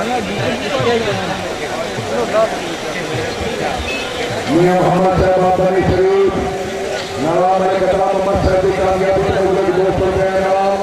मियां मोहम्मद साहब बाबरी शरीफ नवाब अली कतरा मोहम्मद साहब की कामयाबी से उनके दोस्तों के नाम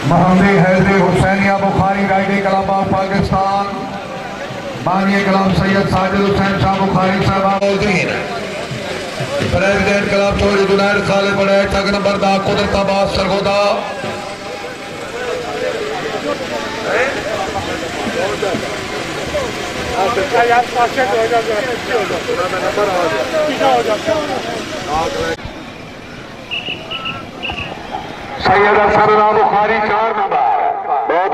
महमदी हैदरी हुसैनिया बुखारी राइडिंग इलाहाबाद पाकिस्तान बानी कलाम सैयद साजिद हुसैन शाह बुखारी साहब प्रेसिडेंट क्लब चौधरी जुनैद खालिद बड़े ठग नंबर दा कुदरताबाद सरगोदा सैयद सरना बुखारी 4 नंबर बहुत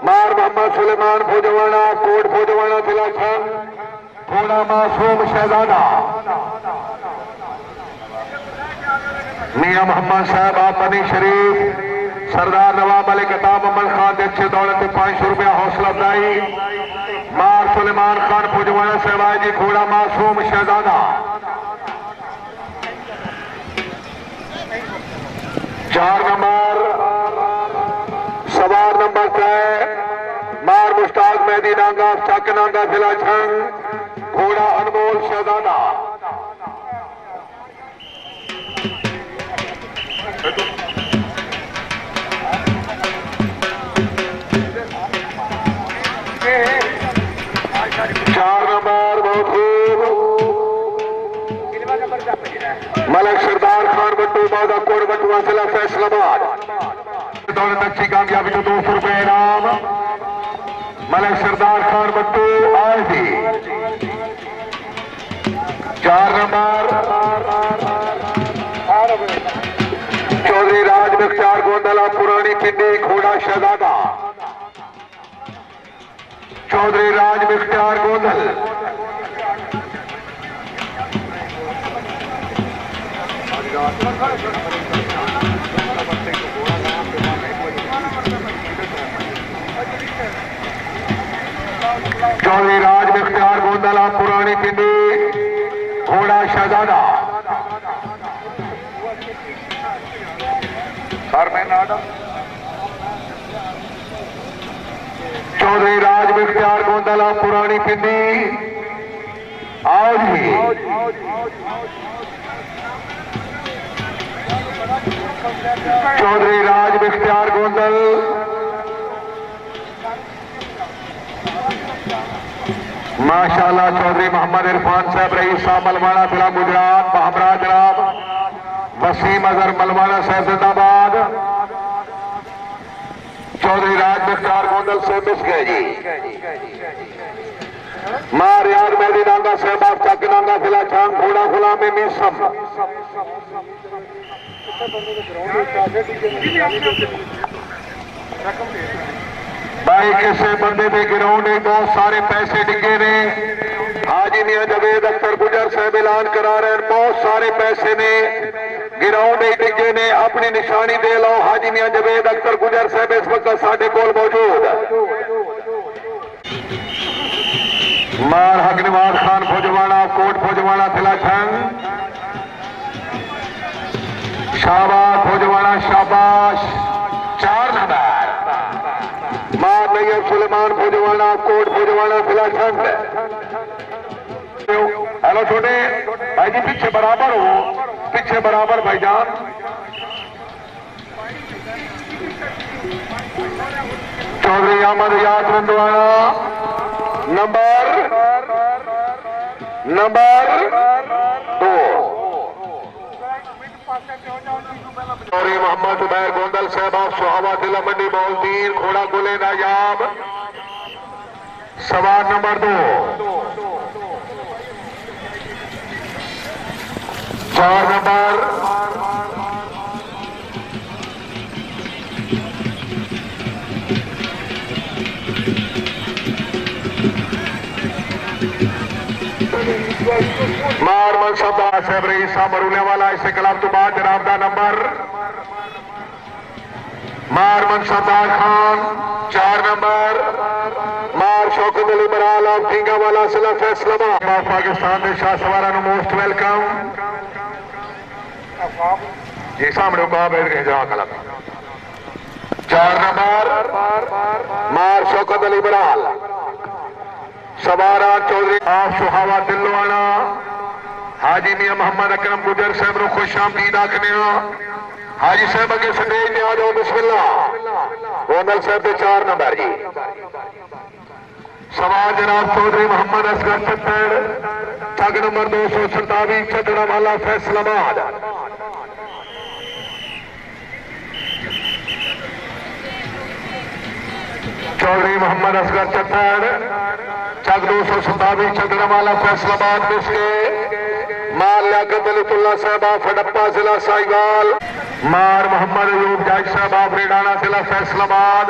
मार मोहम्मद सुलेमान फौजवाना कोट फौजवाना तिलाछन थोड़ा मासूम शहजादा मियां मोहम्मद साहब आपनी शरीफ सरदार नवाब अली कताब अमल खान देखिए दौलत 500 रुपया हौसला अफजाई मार सुलेमान खान फौजवाना सहबाई जी थोड़ा मासूम शहजादा 4 नंबर सवार नंबर 3 मार मुश्ताक मेहदी नांगा चक नांगा जिला छंग घोड़ा अनमोल शहजादा मलक सरदार खान बट्टू बादा कोट बटुआ जिला फैसलाबाद दौलत अच्छी कामयाबी तो 200 रुपए इनाम मलक सरदार खान बट्टू आए थी 4 नंबर चौधरी राज मुख्तार गोंदला पुरानी पिंडी घोड़ा शहजादा चौधरी राज मुख्तार गोंदल चौधरी राज मुख्तार गोंदला पुरानी पिंडी घोड़ा शहजादा चौधरी राज मुख्तार गोंदला पुरानी पिंडी आओ जी चौधरी राज मुख्तार गोंदल माशाल्लाह चौधरी मोहम्मद इरफान साहब रईस साहब मलवाना जिला गुजरात बहमरा जनाब वसीम अजहर मलवाना साहब जिंदाबाद चौधरी राज मुख्तार गोंदल से मिस गए जी मार याद मेहदी नांगा सहबाब चक नांगा जिला छांग घोड़ा गुलामी मीसम भाई किसी बंदे के गिराउंड में बहुत सारे पैसे डिगे ने हाजी मियां जवेद अख्तर गुजर साहब ऐलान करा रहे हैं बहुत सारे पैसे ने गिराउंड में डिगे ने अपनी निशानी दे लो हाजी मियां जवेद अख्तर गुजर साहब इस वक्त साडे कोल मौजूद मार हक नवाज खान फौजवाना कोट फौजवाना तिलाछंग शाबाश फौजवाना शाबाश 4 नंबर मार नैयर सुलेमान फौजवाना कोट फौजवाना तिलाछंग हेलो छोटे भाई जी पीछे बराबर हो पीछे बराबर भाईजान चौधरी अहमद याद रंदवाना नंबर 2 चौधरी मोहम्मद उबैर गोंदल साहब सुहावा जिला मंडी बौलदीन घोड़ा गुले नायाब सवार नंबर 2 4 नंबर मार मनसबा साहब रईस साहब मरूने वाला इसे क्लब तो बाद जनाब का नंबर मार मनसबदार खान 4 नंबर मार शौकत अली बराल ऑफ ठींगा वाला सिला फैसलाबाद पाकिस्तान के शाह सवारा मोस्ट वेलकम ये सामने जा क्लब 4 नंबर मार शौकत अली बराल सवारा चौधरी आप सुहावा दिलवाना हाजी मियां मोहम्मद अकरम गुजर साहब को खुश आमदीद आखने हाजी साहब अगे स्टेज में आ जाओ बिस्मिल्लाह ओनल साहब के 4 नंबर जी सवार जनाब चौधरी मोहम्मद असगर छत्तड़ ठग नंबर 227 छतड़ा वाला फैसलाबाद चौधरी मोहम्मद असगर छत्तड़ चक 227 छतड़ा वाला फैसलाबाद में मार लियाकत अलीतुल्ला साहब आप हड़प्पा जिला साहिवाल मार मोहम्मद अयूब जाज साहब आप रेडाना जिला फैसलाबाद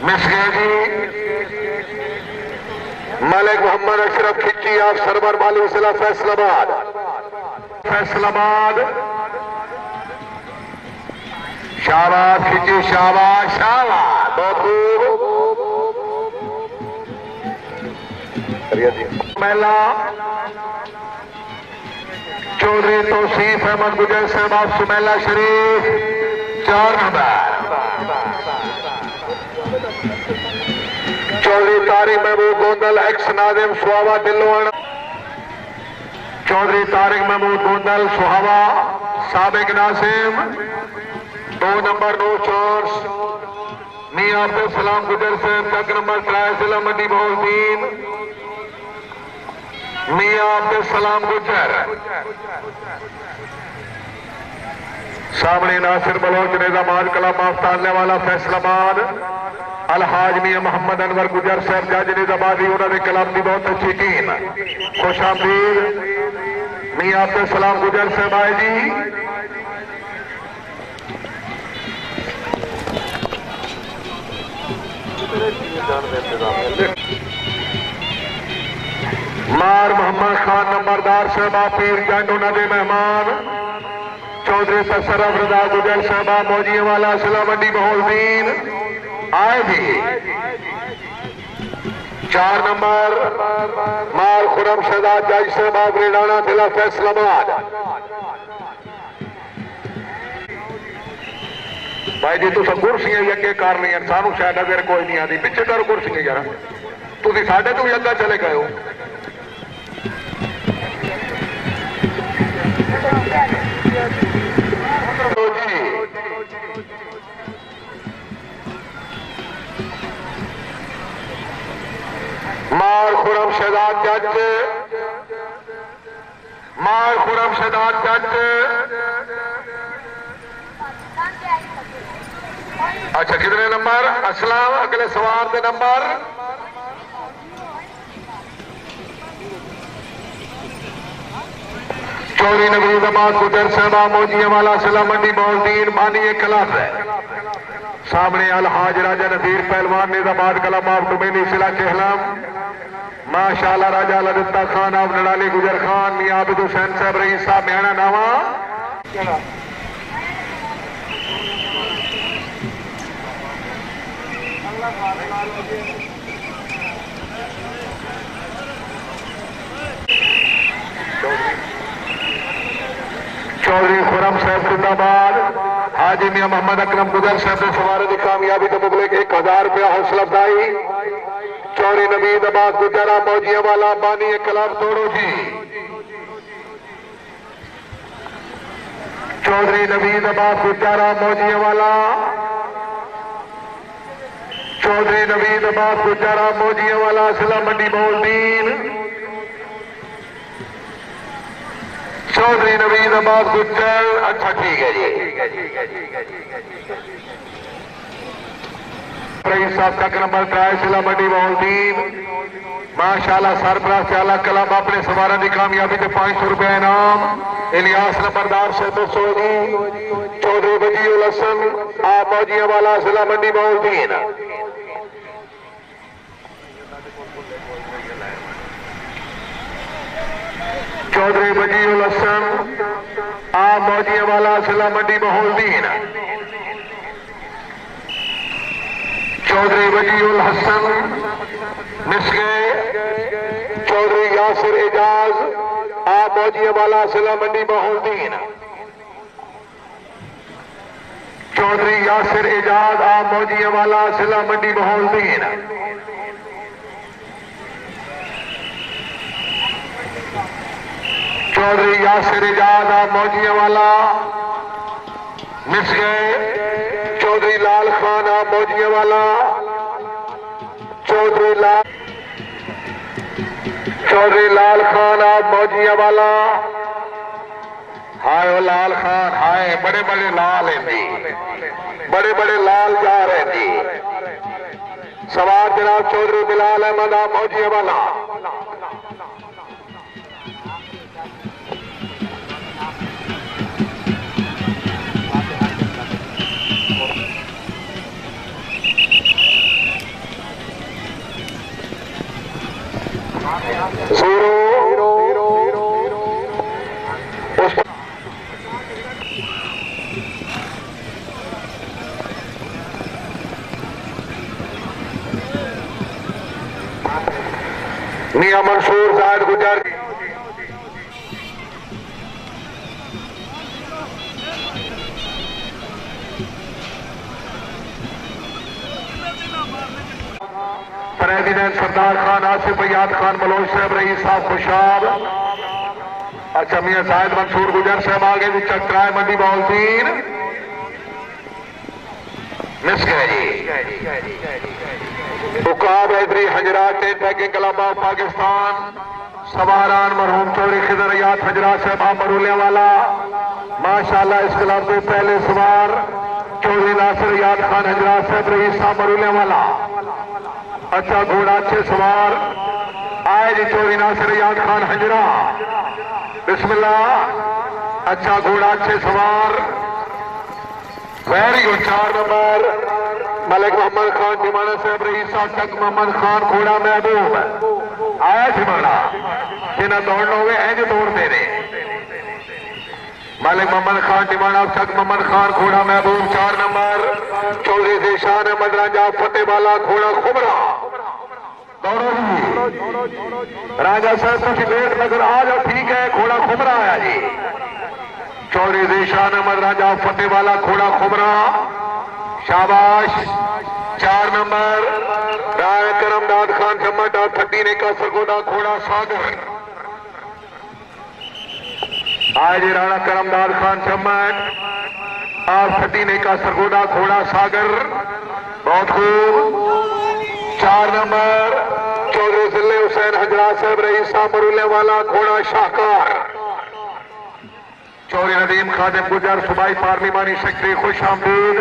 मिसगे जी मलिक मोहम्मद अशरफ खिच्ची आप सरवर माली जिला फैसलाबाद शाबाश खिच्ची शाबाश शाबाश बहुत खूब महिला चौधरी तौसीफ अहमद गुजर साहब आप सुमेला शरीफ 4 नंबर चौधरी तारिक महमूद गोंदल एक्स नादिम सुहावा दिलवाना चौधरी तारिक महमूद गोंदल सुहावा साबिक नासिम 2 नंबर नो चोर्स मियां अब्दुल सलाम गुजर साहब तक नंबर 3 जिला मंडी बहुद्दीन मियां अब्दुल सलाम गुजर सामने नासिर बलोच निजामाबाद कला माफ्तान वाला फैसलाबाद अलहाज मियां मोहम्मद अनवर गुजर साहब जज निजामाबादी उन्होंने क्लब की बहुत अच्छी टीम खुश आमदीद मियां अब्दुल सलाम गुजर साहब आए जी मार मोहम्मद खान नंबरदार साहब पीर जंड उन्होंने मेहमान चौधरी तसरफ रजा गुजर साहब मौजिया वाला सिला मंडी बहुद्दीन आए भी 4 नंबर मार खुरम शहजाद जज साहब रेडाना जिला फैसलाबाद भाई जी तुम कुर्सियां भी अगे कर लिया सानू शायद अगर कोई नहीं आती पिछे करो कुर्सियां यार तुम साढ़े तो भी अगर चले गए हो मार खुरम शहजाद जज अच्छा कितने नंबर असलाम अगले सवार के नंबर चौधरी नबीदाबाद गुजर साहबा मौजिया वाला सिला मंडी बहुद्दीन बानी क्लब है सामने अलहाज राजा नजीर पहलवान निजामाबाद कला माफ डुमेनी सिला कहलाम माशाल्लाह राजा ललिता खान आप नडाली गुजर खान मियां आबिद हुसैन साहब रईस साहब म्याना नावा चौधरी खुरम साहब जिंदाबाद हाजी मियां मोहम्मद अकरम गुजर साहब के सवारे की कामयाबी तो मुबलिक 1000 रुपया हौसला अफजाई चौधरी नबीदाबाद गुजरा मौजिया वाला बानी क्लब तोड़ो जी चौधरी नबीदाबाद गुजरा मौजिया वाला चौधरी नबीदाबाद गुजरा मौजिया वाला सिला मंडी बहुद्दीन चौधरी नबीदाबाद गुजर अच्छा ठीक है जी रईस साहब तक नंबर 3 जिला मंडी बहुद्दीन माशाल्लाह सरबराह से आला कलाम अपने सवारा की कामयाबी के 500 रुपया इनाम इलियास नंबरदार से 200 चौधरी वजीउल हसन आप मौजिया वाला जिला मंडी बहुद्दीन चौधरी वजीउल हसन आप मौजिया वाला सिला मंडी बहोलदीन। चौधरी वजीउल हसन मिस गए। चौधरी यासिर एजाज आप मौजिया वाला सिला मंडी बहोलदीन। चौधरी यासिर एजाज आप मौजिया वाला सिला मंडी बहोलदीन। चौधरी यासिर एजाज आप मौजिया वाला मिस गए। चौधरी लाल खान आप मौजिया वाला। चौधरी लाल खान आप मौजिया वाला। हाय वो लाल खान, हाय बड़े बड़े लाल हैं जी, बड़े बड़े लाल जा रहे हैं जी। सवार जनाब चौधरी बिलाल अहमद आप मौजिया वाला। मियां मंसूर जायद गुजर प्रेसिडेंट सरदार खान आसिफ अयाद खान बलोच साहब रईस साहब खुशाब। अच्छा मियां जायद मंसूर गुजर साहब आगे भी चक्राए मंडी बहोलदीन मिस गए जी। उकाब हैदरी हजरात पैकिंग कलाबाग पाकिस्तान। सवारान मरहूम चौधरी खिदर अयाद हजरात साहब मरूलिया वाला। माशाल्लाह इस क्लब के पहले सवार चौधरी नासिर अयाद खान हजरात साहब रईस साहब मरूलिया वाला। अच्छा घोड़ा अच्छे सवार आए जी चौधरी नासिर अयाद खान हजरा। बिस्मिल्लाह। अच्छा घोड़ा अच्छे सवार very good. 4 number Malik Mohammad Khan Timana साहब रईस साहब तक मोहम्मद खान घोड़ा महबूब आया टिमाना जिन्हें दौड़ना हुए इंज दौड़ते रहे। मलिक मोहम्मद खान टिमाना तक मोहम्मद खान घोड़ा महबूब। 4 नंबर चौधरी जेशान अहमद राजा फतेहवाला घोड़ा खुबरा। दौड़ो जी राजा साहब कुछ लेट नजर आ जाओ, ठीक है। घोड़ा खुबरा आया जी। चौधरी जेशान अहमद राजा फतेहवाला घोड़ा खुबरा शाबाश। 4 नंबर राय करमदाद खान जम्मत और ठट्टी ने का सरगोदा घोड़ा सागर आज राणा करमदाद खान जम्मत और ठट्टी ने का सरगोदा घोड़ा सागर बहुत खूब। 4 नंबर चौधरी जिले हुसैन हजरात साहब रईस साहब मरूले वाला घोड़ा शाहकार। चौधरी नदीम खादिम गुजर सुबाई पार्लिमानी सेक्रेटरी खुश आमदीद।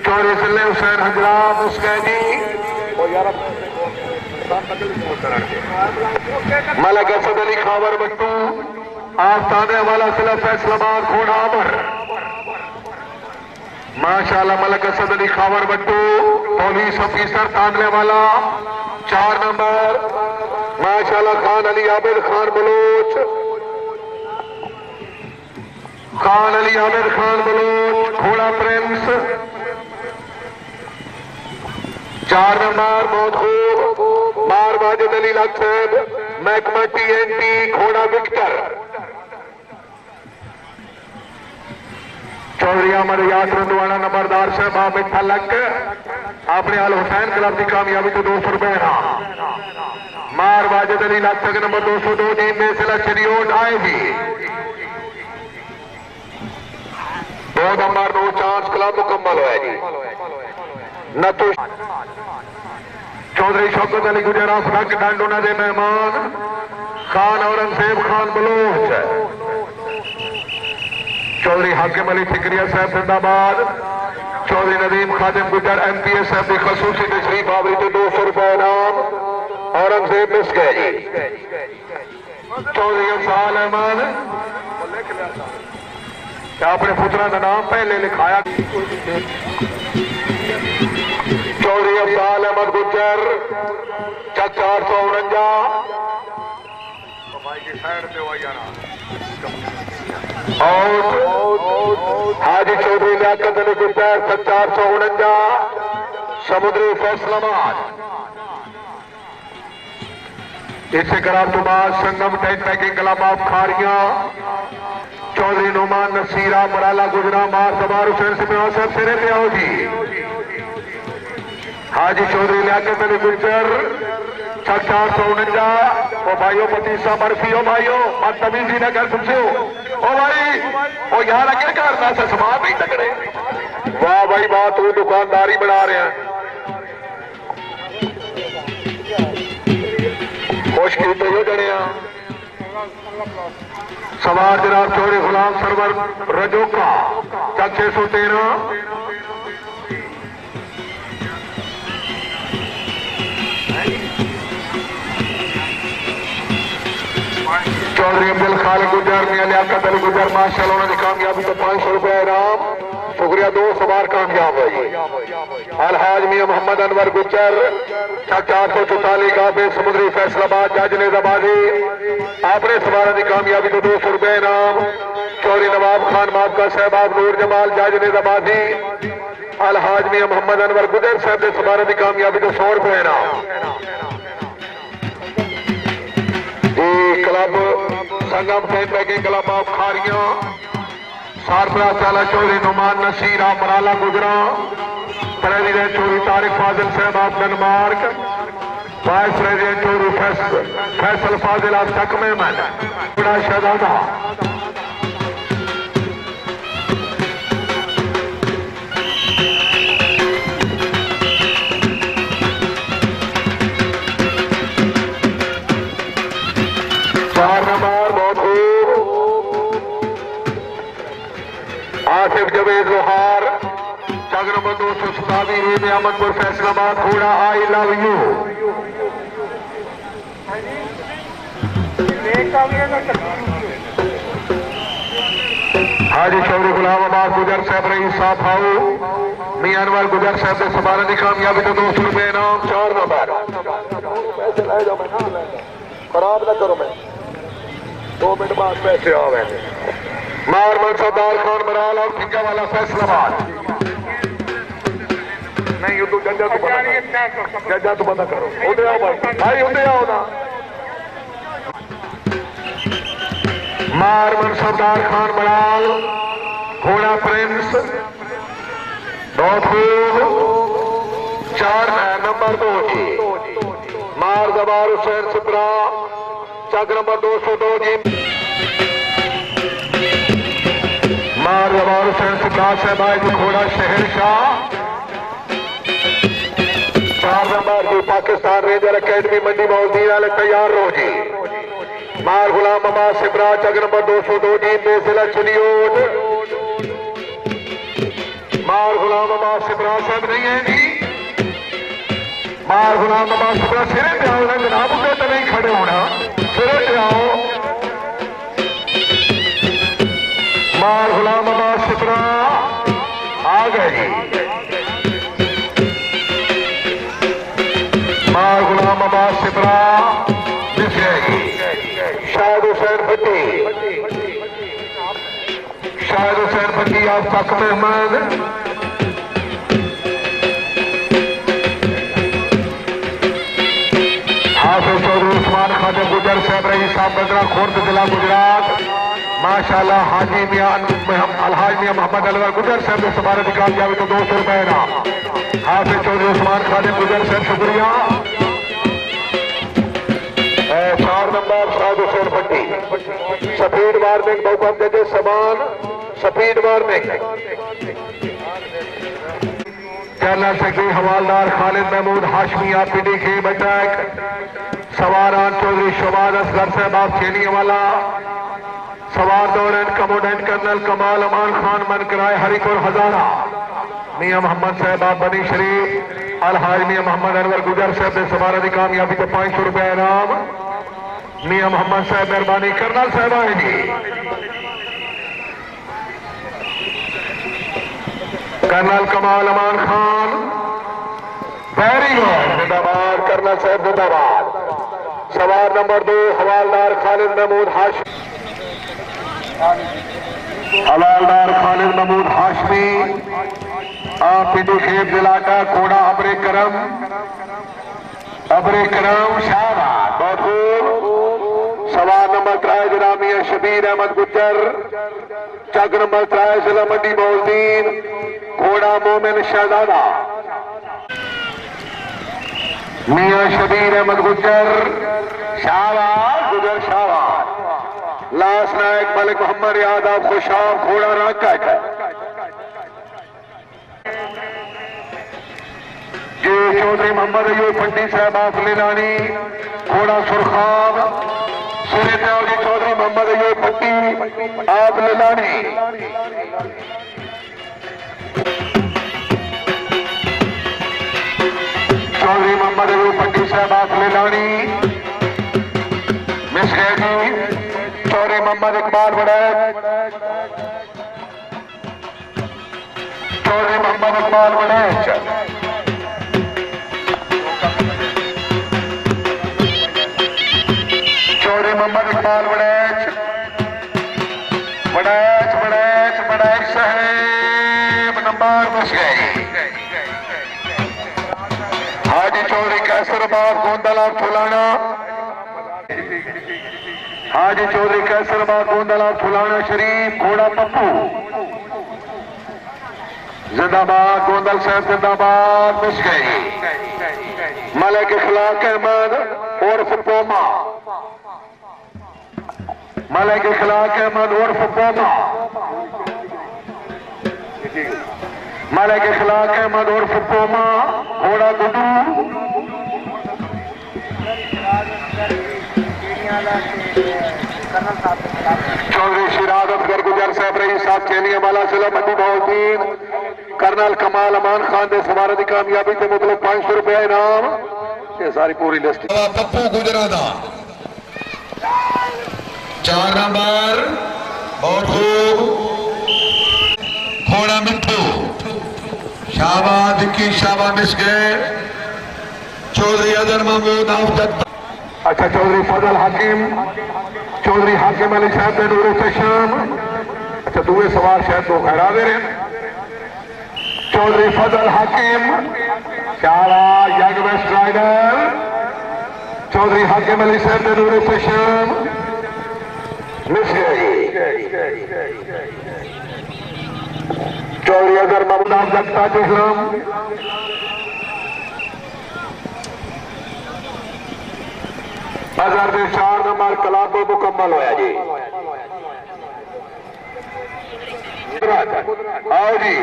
चौधरी जिले हुसैन हजरात मुस्कैनी मलक असद अली खावर बट्टू आस्ताने वाला सिला फैसलाबाद घोड़ा अमर। माशाल्लाह मलक असद अली खावर बट्टू पुलिस ऑफिसर तानले वाला। 4 नंबर माशाल्लाह खान अली आबिद खान बलोच। खान अली आबिद खान बलोच घोड़ा प्रिंस। 4 नंबर बहुत खूब मार माजिद अली लक्ष्य महकमा TNT घोड़ा विक्टर। चौधरी अमर याद रंधवाना नंबरदार साहब आबिद फलक अपने अल हुसैन क्लब की कामयाबी तो 200 रुपए ना। मार वाजिद अली लक्ष्य नंबर 202 टीम में सिला चरियोट आएगी। 2 नंबर 2 चांस क्लब मुकम्मल हुआ जी। न तो चौधरी शौकत अली गुजरा फरक डांडोना के मेहमान खान औरंगजेब खान बलोच। चौधरी हाकिम अली ठिकरिया साहब जिंदाबाद। चौधरी नदीम खादिम गुजर MPA साहब की खसूसी तशरीफ आवरी तो 200 रुपए इनाम। औरंगजेब मिस गए जी। चौधरी अफजाल अहमद अपने पुत्रा का नाम पहले लिखाया। चौधरी अफजाल अहमद गुजर चक 449 हाजी चौधरी लियाकत अली गुजर 449 समुद्री फैसलाबाद। इसे करार तो बाद संगम टेंट पैकिंग कलाबाब खारियां चौधरी नुमान नसीरा मराला गुजरा मार सवार हुसैन से सब सिरे पे आओ जी। हाजी चौधरी लियाकत अली गुजर 449 ओ भाइयों पतीसा बर्फी हो भाइयों बदतमीजी न कर तुमसे हो ओ भाई ओ यार आगे करना से सामान नहीं तकड़े। वाह भाई वाह तू दुकानदारी बढ़ा रहे हैं मुश्किल तो यो जड़े सवार जनाब चौधरी गुलाम सरवर रजोका 613 चौधरी अब्दुल खालिक गुजर मियां लियाकत अली गुजर माशाल्लाह उन्होंने कामयाबी तो 500 रुपया इनाम शुक्रिया। 2 सवार कामयाब है जी। अलहाज मियां मोहम्मद अनवर गुजर 444 काफे समुद्री फैसलाबाद जज नेजाबादी आपने सवारों की कामयाबी तो 200 रुपया इनाम। चौधरी नवाब खान माबका सहबाब नूर जमाल जज नेजाबादी अलहाज मियां मोहम्मद अनवर गुजर साहब के सवारों की कामयाबी तो 100 रुपया इनाम। Club Sangam tent packing club of Kharian सारफरा चाला चौधरी नुमान नसीरा मराला गुजरा प्रेसिडेंट चौधरी तारिक फाजिल साहब of Denmark vice president Chaudhry Faisal Fazil of टकमेमन बड़ा शहजादा आसिफ जवेद लोहार चग नंबर 227 रेत अहमदपुर फैसलाबाद घोड़ा आई लव यू। हाजी चौधरी गुलाम अब्बास गुजर साहब रईस साहब हाउ मियां अनवर गुजर साहब के सवारों की कामयाबी तो 200 रुपये इनाम। 4 नंबर खराब ना करो मैं 2 मिनट बाद पैसे आवे मारमन सरदार खान मराल और खिंजा वाला फैसलाबाद नहीं तो जजा तो पता करो उधर आओ भाई उधर आओ ना। मारमन सरदार खान मराल घोड़ा प्रिंस 4 नंबर 2 जी मार जवार हुसैन सिपरा चग नंबर 202 जी मार जवार हुसैन सिपरा साहब घोड़ा शहर शाह 4 नंबर जी पाकिस्तान रेंजर अकेडमी मंडी मौलवी वाले तैयार रहो जी। मार गुलाम अब्बास सिपरा चग नंबर 202 जी बेसिला चुनियोट मार गुलाम अब्बास सिपरा साहब नहीं है जी। मार गुलाम अब्बास सिपरा सिरे पे आओ ना जनाब उसे तो नहीं खड़े होना सिरे पे आओ। मार गुलाम अब्बास सिपरा आ गए जी। मार गुलाम अब्बास सिपरा शाहिद हुसैन भट्टी शाहिद हुसैन भट्टी आप तक मेहमान हाफिज चौधरी उस्मान खान गुजर साहब रही साहब बदरा खुर्द जिला गुजरात माशाल्लाह हाजी मियां अलहाज मियां मोहम्मद अनवर गुजर साहब ने सवार की कामयाबी तो 200 रुपये इनाम। हाफिज चौधरी उस्मान खान गुजर साहब शुक्रिया। 4 नंबर शाहिद हुसैन भट्टी स्पीड वार्निंग बहुपम जजे समान स्पीड वार्निंग जनरल सेक्रेटरी हवालदार खालिद महमूद हाशमी पीडी के बटैक सवारान चौधरी शोबाद असगर साहब आप चेनी वाला सवार दौरान कमोडेंट कर्नल कमाल अमान खान मन कराए हरिपुर हजारा मियां मोहम्मद साहब आप बनी शरीफ अलहाज मियां मोहम्मद अनवर गुजर साहब ने सवार की कामयाबी तो 500 रुपये इनाम। मियां मोहम्मद साहब मेहरबानी कर्नल साहब आए जी। कर्नल कमाल अमान खान वेरी गुड जिंदाबाद कर्नल साहब जिंदाबाद सवार नंबर 2 हवालदार खालिद महमूद हाशमी, हवालदार खालिद महमूद हाशमी पिंडू खेत जिला का घोड़ा अबरे करम शाहबाद बहुत। सवार नंबर 3 जनामिया शबीर अहमद गुज्जर, चक नंबर 3 जिला मंडी मोहद्दीन, घोड़ा मोमिन शहजादा। मियां शबीर अहमद गुज्जर शाहबाद। लास नायक मलिक मोहम्मद यादव खुशाब, घोड़ा राकट। ये चौधरी मोहम्मद अयूब पंडी साहब आप लेलानी, घोड़ा सुरखाब। सूर्यदयाल जी चौधरी मोहम्मद अयूब पंडी आप लेलानी। चौधरी मोहम्मद अयूब पंडी साहब आप लेलानी मिस गए जी। चौधरी मोहम्मद इकबाल बड़ैच, चौधरी मोहम्मद इकबाल बड़ैच। चौधरी मोहम्मद इकबाल बड़ैच साहेब नंबर मिस गए। हाजी चौधरी कैसरबाद गोंदलाब फुलाना, हाजी चौधरी कैसरबाद गोंदलाब फुलाना शरीफ, घोड़ा पप्पू जिंदाबाद। गोंदल साहब जिंदाबाद मिस गई। मलिक इखलाक अहमद उर्फ पोमा, मलिक इखलाक अहमद उर्फ पोमा, मलिक इखलाक अहमद उर्फ पोमा, घोड़ा गुड्डू। चौधरी शिराज अफजर गुजर साहब रही साहब चैनिया वाला जिला मंडी मोहद्दीन, कर्नल कमाल अमान खान दे सवार की कामयाबी के मतलब 500 रुपया इनाम। ये सारी पूरी लिस्ट पप्पू गुजरा दा 4 नंबर बहुत खूब। घोड़ा मिठू शाहबाद की शाहबाद मिस गए। चौधरी अजहर महमूद आफजद, अच्छा चौधरी फजल हाकिम, चौधरी हाकिम अली साहब ने नूर तशाम। अच्छा दूसरे सवार शायद दो खैरा दे रहे। Chaudhary Fazal Hakim Shahabad young west rider, Chaudhary Hakim Ali साहब ने नूर तशाम मिस गई। चौधरी अजहर महमूद आफजद ताज इस्लाम, अजहर के 4 नंबर कलाब मुकम्मल होया जी। आओ जी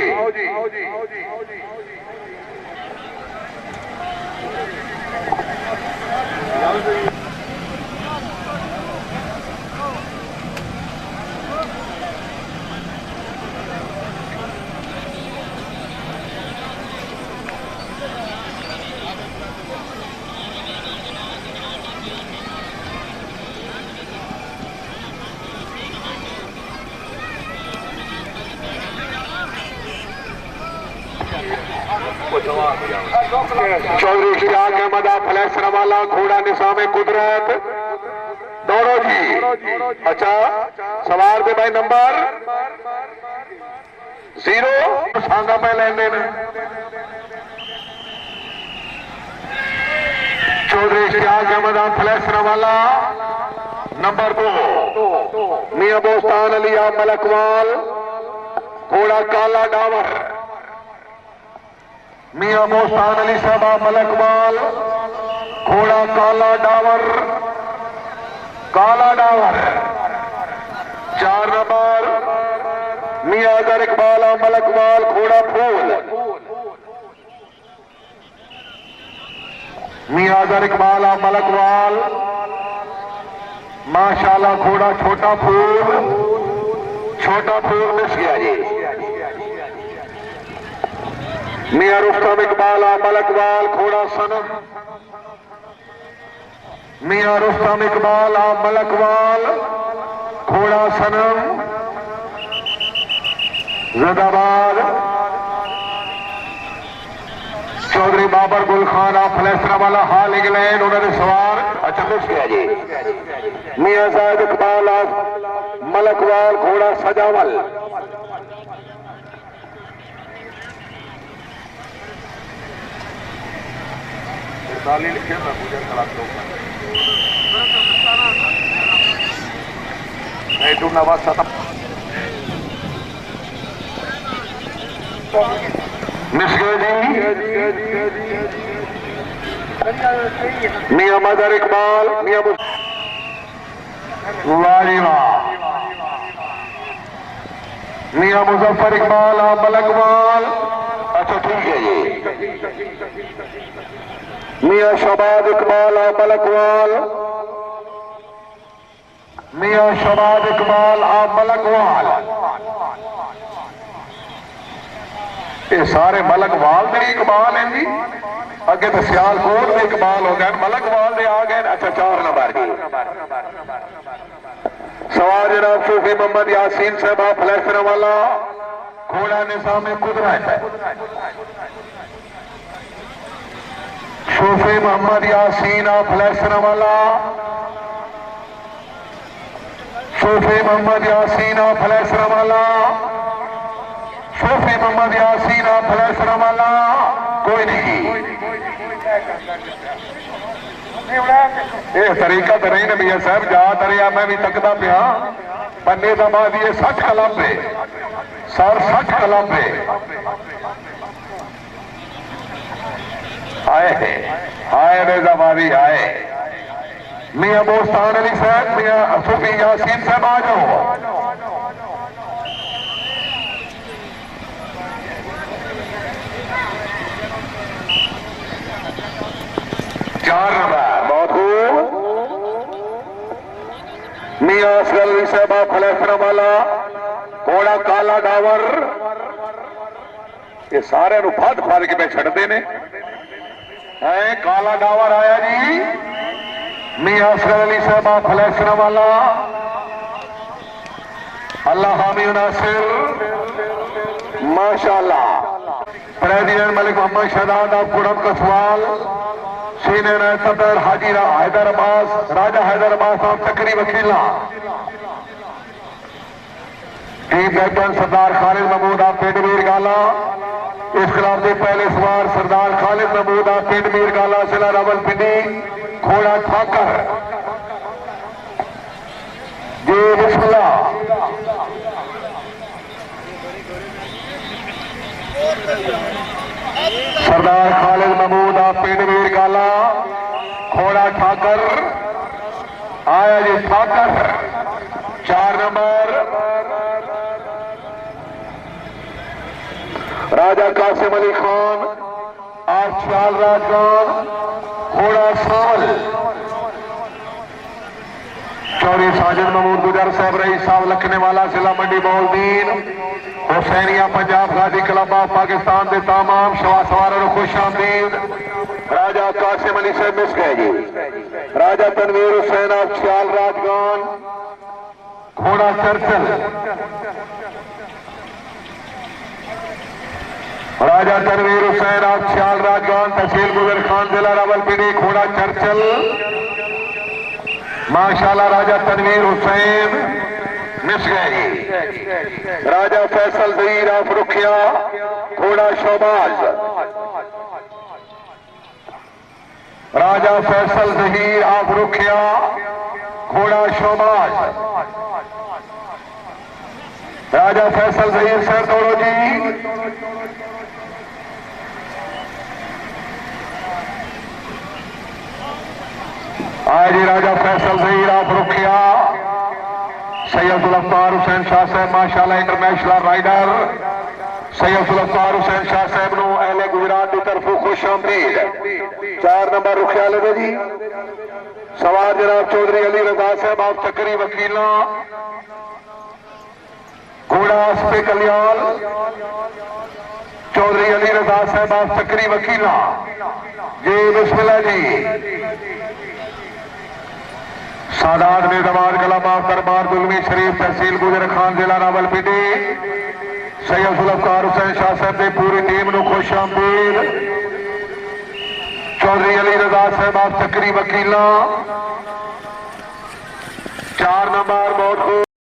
चौधरी शिराज अहमद फ्लैश वाला, घोड़ा निसाम कुदरत दोनों जी। अच्छा सवार दे भाई नंबर 0 सांगा पे लेने में। चौधरी शिराज अहमद फ्लैश वाला नंबर 2 मियां बोस्तान अली मलकवाल, घोड़ा काला डावर। मियां बोस्तान अली साहब मलकवाल, घोड़ा काला डावर। 4 नंबर मियां अजहर इकबाल मलकवाल, घोड़ा फूल। मियां अजहर इकबाल मलकवाल माशाल्लाह, घोड़ा छोटा फूल मिस गया जी। मियां रुस्तम इकबाल मलकवाल, घोड़ा सनम। मियां रुस्तम इकबाल मलकवाल, घोड़ा सनम जिंदाबाद। चौधरी बाबर गुल खान आप फलैसरा वाला हाल इंग्लैंड उन्होंने सवार अच्छा मिस किया जी। मियां जायद इकबाल आप मलकवाल घोड़ा सजावल लिखे मिस गए जी। मियां मदर इकबाल मियां मियां मुजफ्फर इकबाल आप मलकवाल अच्छा ठीक है जी। मियां शबाद इकबाल आप मलकवाल मियां शबाद इकबाल आप मलकवाल ये सारे मलकवाल के इकबाल हैं जी। अगे तो सियालकोट में इकबाल हो गए मलकवाल में आ गए। अच्छा 4 नंबर जी सवार जनाब सूफी मोहम्मद यासीन साहब फलैसरा वाला घोड़ा निज़ाम कुदरत है। सूफी मोहम्मद यासीन फलैसरा वाला सूफी मोहम्मद यासीन फलैसरा वाला सूफी मोहम्मद यासीन फलैसरा वाला कोई नहीं। ये तरीका तो नहीं ना मियां साहब जा दरिया मैं भी तकदा पिया पन्ने का बाद ये 60 कलम पे सर 60 कलम पे आए आए रेजाबादी आए। मियां बोस्तान अली साहब मियां सूफी यासीन साहब आ जाओ। 4 नंबर बहुत खूब। मियां असगर अली साहब फलैसरा वाला घोड़ा काला डावर ये सारे फट फट के मैं छड़ते ने काला डावर आया जी। मियां असगर अली साहब फलैसरा वाला अल्लाह हामी नासिर माशाअल्लाह। प्रेसिडेंट मलिक मोहम्मद शहजाद आप कुड़म कसवाल सीनियर सदर हाजी हैदर अब्बास राजा हैदर अब्बास साहब चक्री वकीला टीम कैप्टन सरदार खालिद महमूद आप पिंड मीर गाला इस खिलाफ के पहले सवार सरदार खालिद महमूद आप पिंड मीर गाला जिला रावलपिंडी घोड़ा ठाकर जी बिस्मिल्लाह। सरदार खालिद महमूद आप पिंड मीर गाला घोड़ा ठाकर आया जी ठाकर 4 नंबर। राजा कासिम अली खान आप ख्याल राजगान घोड़ा सावल चौधरी साजिद महमूद गुजर साहब रईस साहब लखने वाला जिला मंडी बौलदीन हुसैनिया पंजाब गाजी क्लब ऑफ पाकिस्तान के तमाम सवारों को खुश आमदीद। राजा कासिम अली साहब मिस गए जी। राजा तनवीर हुसैन आप ख्याल राजगान घोड़ा चर्चल राजा तनवीर हुसैन आप ख्याल राजगान तहसील गुजर खान जिला रावलपिंडी घोड़ा चर्चल माशाल्लाह। राजा तनवीर हुसैन मिस गए जी। राजा फैसल जहीर आप रुखिया घोड़ा शोबाज राजा फैसल जहीर आप रुखिया घोड़ा शोबाज राजा फैसल जहीर सर दौड़ो जी। आज जी राजा फैसल जहीर आप रुखिया सैयद अफ्तार हुसैन शाह साहब माशाल्लाह इंटरनेशनल राइडर सैयद अफ्तार हुसैन शाह साहब नो अहले गुजरात की तरफों खुश आमदीद। 4 नंबर रुखिया लगे जी। सवार जनाब चौधरी अली रजा साहब आप चक्री वकीला घोड़ा अस्पे कल्याण चौधरी अली रजा साहब आप चक्री वकीला जी बिस्मिल्लाह जी। सादात में दमाद कलाम दरबार दुलमी शरीफ तहसील गुजर खान जिला रावलपिंडी सैयद अफ्तार हुसैन शाह साहब की पूरी टीम को खुश आमदीद। जजाज साहब आप चक्री वकीला 4 नंबर बहुत